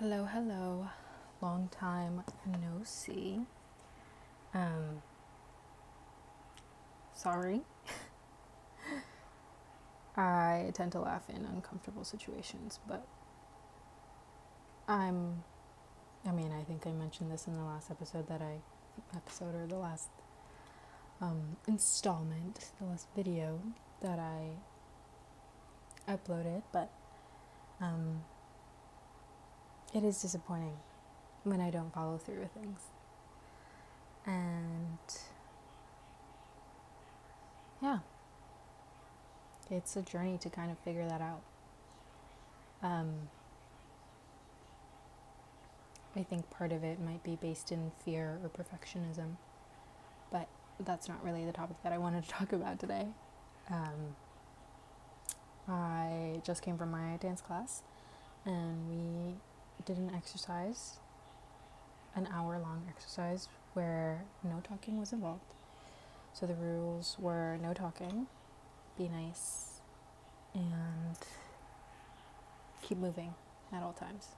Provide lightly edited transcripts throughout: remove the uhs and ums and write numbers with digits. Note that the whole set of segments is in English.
Hello, hello. Long time no see. Sorry. I tend to laugh in uncomfortable situations, but I think I mentioned this in the last episode or the last installment, the last video that I uploaded, but it is disappointing when I don't follow through with things. And yeah, it's a journey to kind of figure that out. I think part of it might be based in fear or perfectionism, but that's not really the topic that I wanted to talk about today. I just came from my dance class and we did an exercise, an hour-long exercise where no talking was involved. So the rules were no talking, be nice, and keep moving at all times.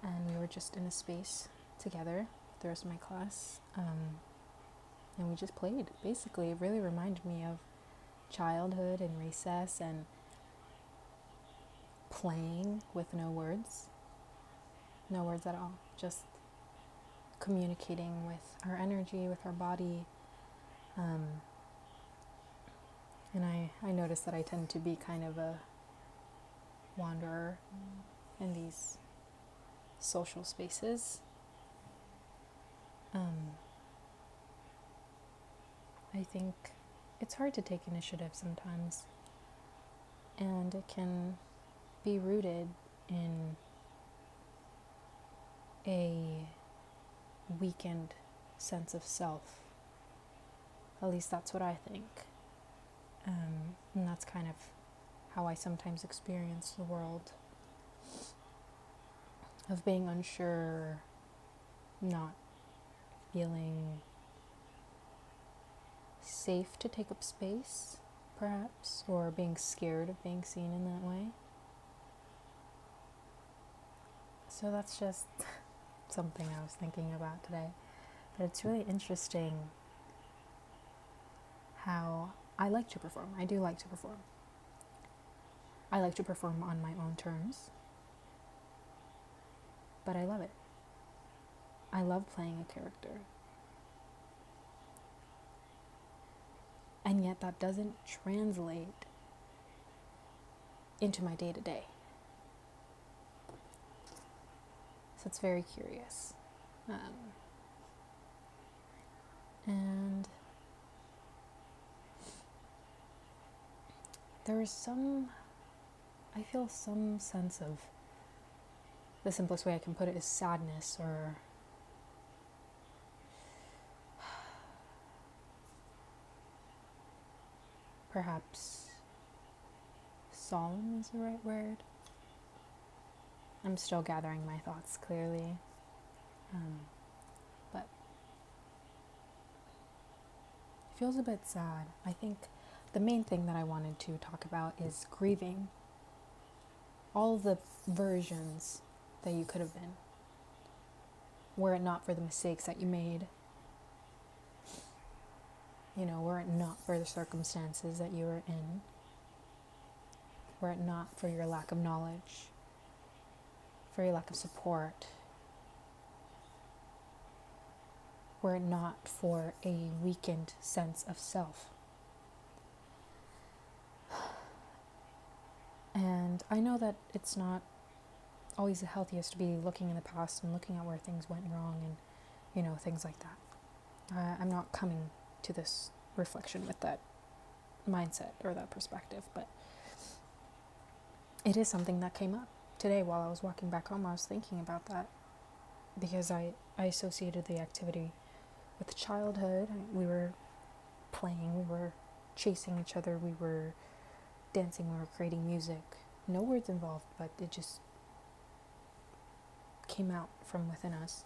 And we were just in a space together with the rest of my class, and we just played. Basically, it really reminded me of childhood and recess and playing with no words at all, just communicating with our energy, with our body. And I noticed that I tend to be kind of a wanderer in these social spaces. I think it's hard to take initiative sometimes, and it can be rooted in a weakened sense of self. At least that's what I think. And that's kind of how I sometimes experience the world, of being unsure, not feeling safe to take up space, perhaps, or being scared of being seen in that way. So that's just something I was thinking about today. But it's really interesting how I like to perform. I do like to perform. I like to perform on my own terms, but I love it. I love playing a character. And yet that doesn't translate into my day-to-day. So it's very curious. And there is I feel some sense of, the simplest way I can put it is sadness, or perhaps solemn is the right word. I'm still gathering my thoughts clearly. But it feels a bit sad. I think the main thing that I wanted to talk about is grieving all the versions that you could have been, were it not for the mistakes that you made, were it not for the circumstances that you were in, were it not for your lack of knowledge, for your lack of support, were it not for a weakened sense of self. And I know that it's not always the healthiest to be looking in the past and looking at where things went wrong and, things like that. I'm not coming to this reflection with that mindset or that perspective, but it is something that came up today while I was walking back home. I was thinking about that because I associated the activity with childhood. We were playing, we were chasing each other, we were dancing, we were creating music. No words involved, but it just came out from within us.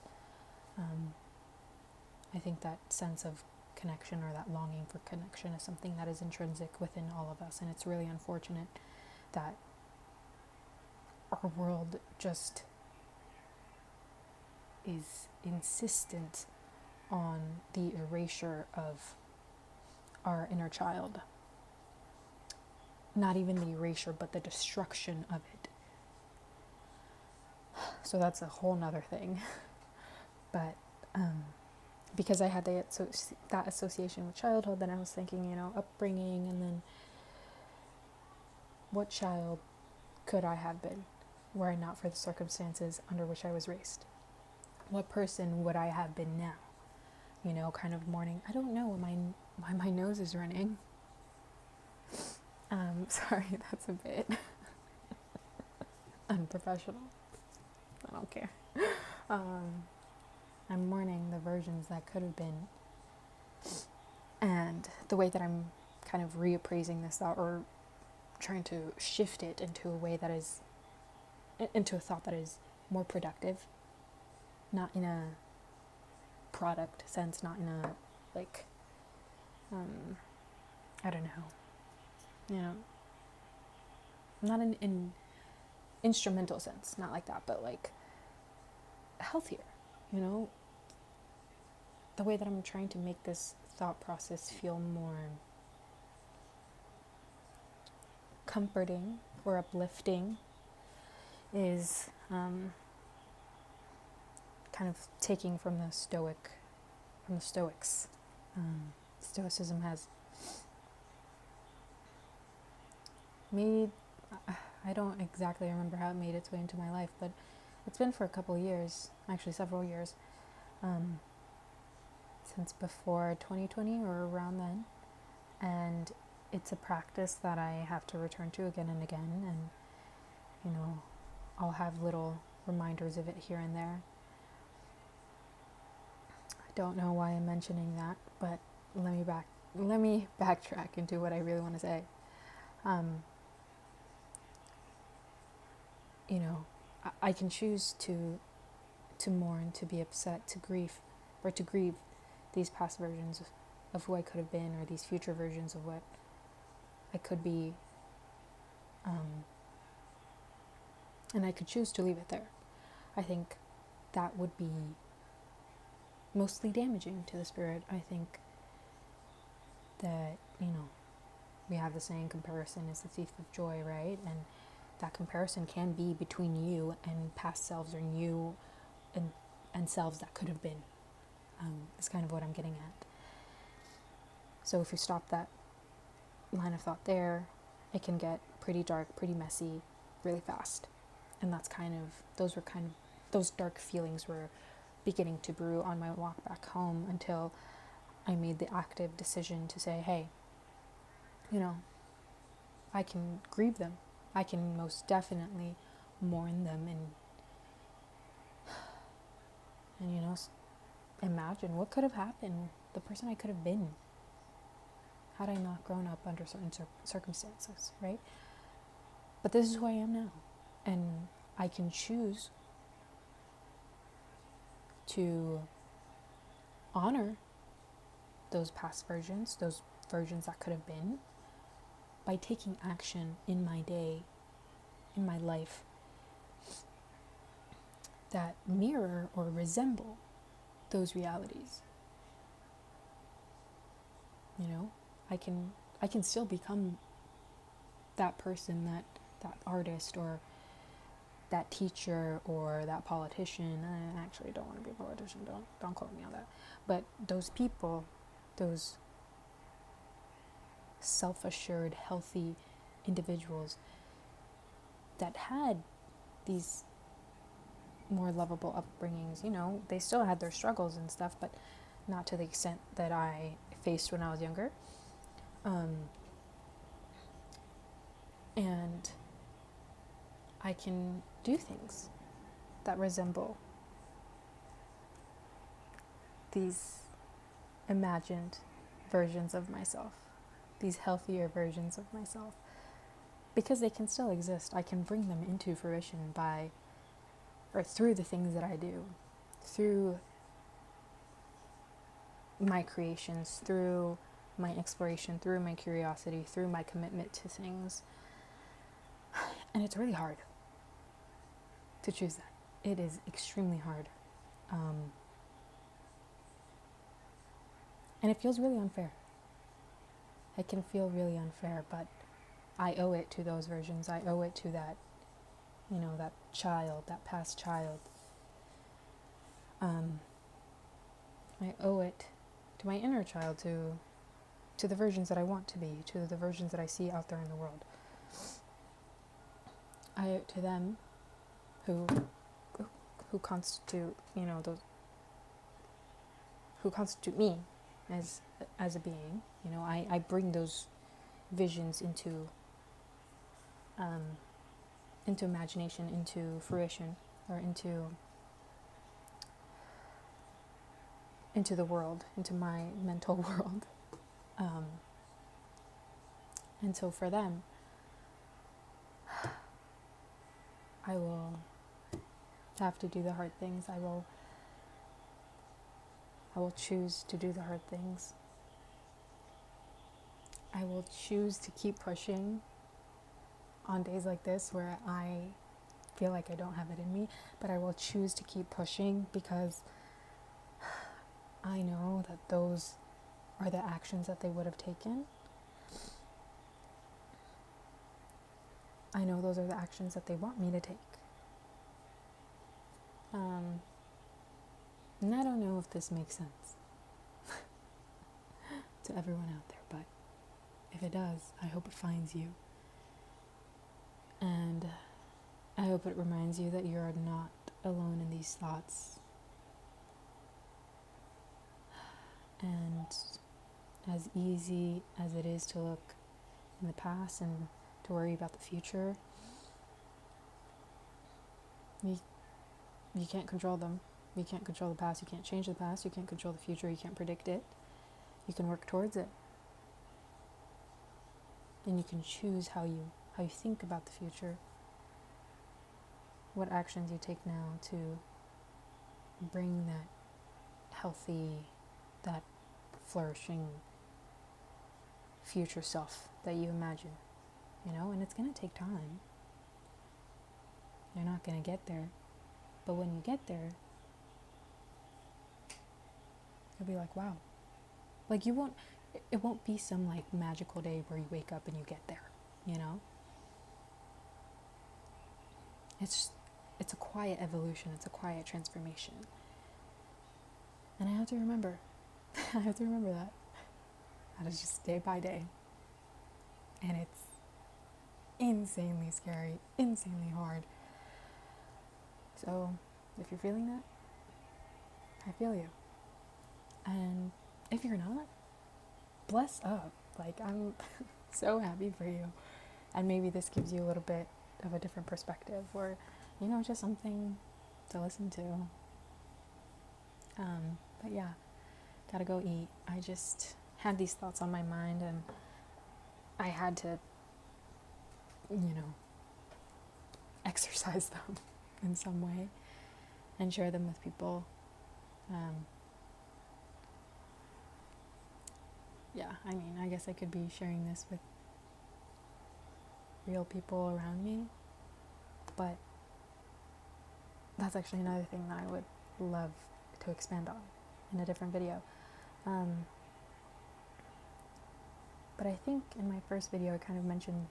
I think that sense of connection, or that longing for connection, is something that is intrinsic within all of us, and it's really unfortunate that our world just is insistent on the erasure of our inner child. Not even the erasure, but the destruction of it. So that's a whole nother thing. But because I had that association with childhood, then I was thinking, upbringing, and then what child could I have been were it not for the circumstances under which I was raised? What person would I have been now? Kind of mourning. I don't know why my nose is running. Sorry, that's a bit unprofessional. I don't care. I'm mourning the versions that could have been. And the way that I'm kind of reappraising this thought, or trying to shift it into a thought that is more productive, not in a product sense, not in a I don't know, not in instrumental sense, not like that, but like healthier, the way that I'm trying to make this thought process feel more comforting or uplifting is kind of taking from the Stoics. Stoicism has made, I don't exactly remember how it made its way into my life, but it's been for a couple of years, actually several years, since before 2020 or around then, and it's a practice that I have to return to again and again, and I'll have little reminders of it here and there. I don't know why I'm mentioning that, but let me backtrack into what I really want to say. I can choose to mourn, to be upset, to grieve these past versions of who I could have been, or these future versions of what I could be, and I could choose to leave it there. I think that would be mostly damaging to the spirit. I think that, we have the saying, comparison is the thief of joy, right? And that comparison can be between you and past selves, or you and selves that could have been. Is kind of what I'm getting at. So if you stop that line of thought there, it can get pretty dark, pretty messy, really fast. And those dark feelings were beginning to brew on my walk back home, until I made the active decision to say, hey, I can grieve them. I can most definitely mourn them, and imagine what could have happened, the person I could have been, had I not grown up under certain circumstances, right? But this is who I am now, and I can choose to honor those past versions, those versions that could have been, by taking action in my day, in my life, that mirror or resemble those realities. I can still become that person, that artist, or that teacher, or that politician. I actually don't want to be a politician, don't quote me on that. But those people, those self-assured, healthy individuals that had these more lovable upbringings, they still had their struggles and stuff, but not to the extent that I faced when I was younger. And I can do things that resemble these imagined versions of myself, these healthier versions of myself, because they can still exist. I can bring them into fruition through the things that I do, through my creations, through my exploration, through my curiosity, through my commitment to things. And it's really hard. to choose that. It is extremely hard. And it feels really unfair. It can feel really unfair, but I owe it to those versions. I owe it to that, that child, that past child. I owe it to my inner child, to the versions that I want to be, to the versions that I see out there in the world. I owe it to them who constitute, who constitute me as a being. I bring those visions into imagination, into fruition, or into the world, into my mental world. And so for them, I will have to do the hard things. I will choose to do the hard things. I will choose to keep pushing on days like this where I feel like I don't have it in me, but I will choose to keep pushing because I know that those are the actions that they would have taken. I know those are the actions that they want me to take. And I don't know if this makes sense to everyone out there, but if it does, I hope it finds you. And I hope it reminds you that you're not alone in these thoughts. And as easy as it is to look in the past and to worry about the future, you can't control them. You can't control the past. You can't change the past. You can't control the future. You can't predict it. You can work towards it. And you can choose how you think about the future. What actions you take now to bring that healthy, that flourishing future self that you imagine. And it's going to take time. You're not going to get there. But when you get there, you'll be like, wow. Like it won't be some like magical day where you wake up and you get there, It's a quiet evolution. It's a quiet transformation. And I have to remember. that. That is just day by day. And it's insanely scary, insanely hard. So, if you're feeling that, I feel you. And if you're not, bless up. Like, I'm so happy for you. And maybe this gives you a little bit of a different perspective, or, just something to listen to. But yeah, gotta go eat. I just had these thoughts on my mind, and I had to, exercise them in some way and share them with people. I guess I could be sharing this with real people around me, but that's actually another thing that I would love to expand on in a different video. But I think in my first video I kind of mentioned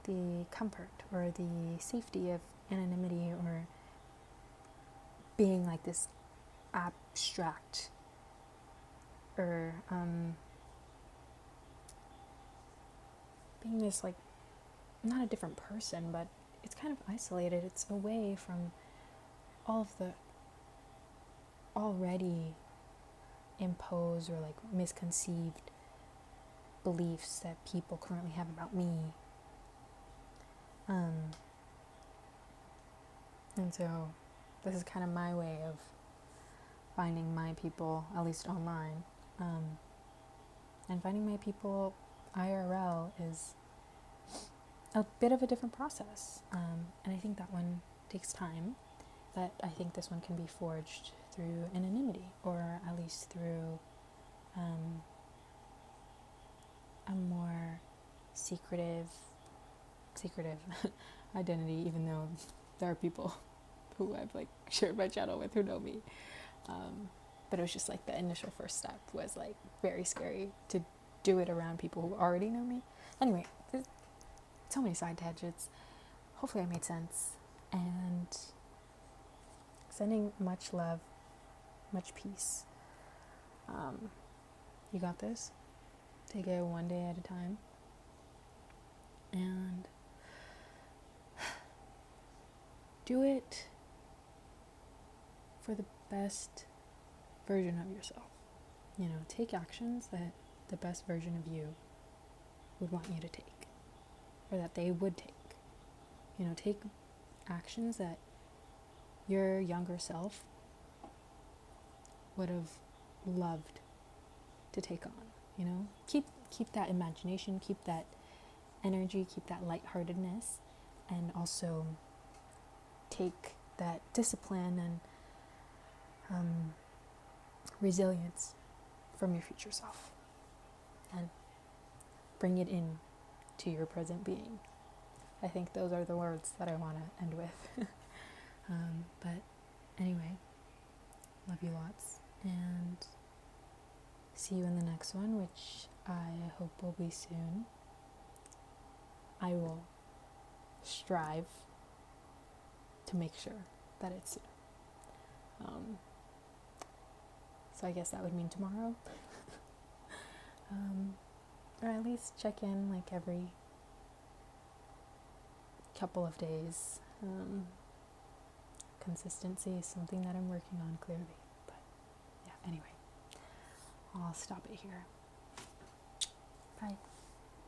the comfort or the safety of anonymity, or being like this abstract, or being this, like, not a different person, but it's kind of isolated. It's away from all of the already imposed or like misconceived beliefs that people currently have about me. And so this is kind of my way of finding my people, at least online. And finding my people IRL is a bit of a different process. And I think that one takes time, but I think this one can be forged through anonymity, or at least through a more secretive identity, even though there are people who I've like shared my channel with who know me. But it was just like the initial first step was like very scary to do it around people who already know me. Anyway, there's so many side tangents. Hopefully I made sense. And sending much love, much peace. You got this. Take it one day at a time. And do it for the best version of yourself. You know, take actions that the best version of you would want you to take, or that they would take. You know, take actions that your younger self would have loved to take on. You know, keep that imagination, keep that energy, keep that lightheartedness, and also take that discipline and resilience from your future self and bring it in to your present being. I think those are the words that I want to end with. But anyway, love you lots, and see you in the next one, which I hope will be soon. I will strive to make sure that it's soon. So I guess that would mean tomorrow. Or at least check in like every couple of days. Consistency is something that I'm working on, clearly. But yeah, anyway, I'll stop it here. Bye.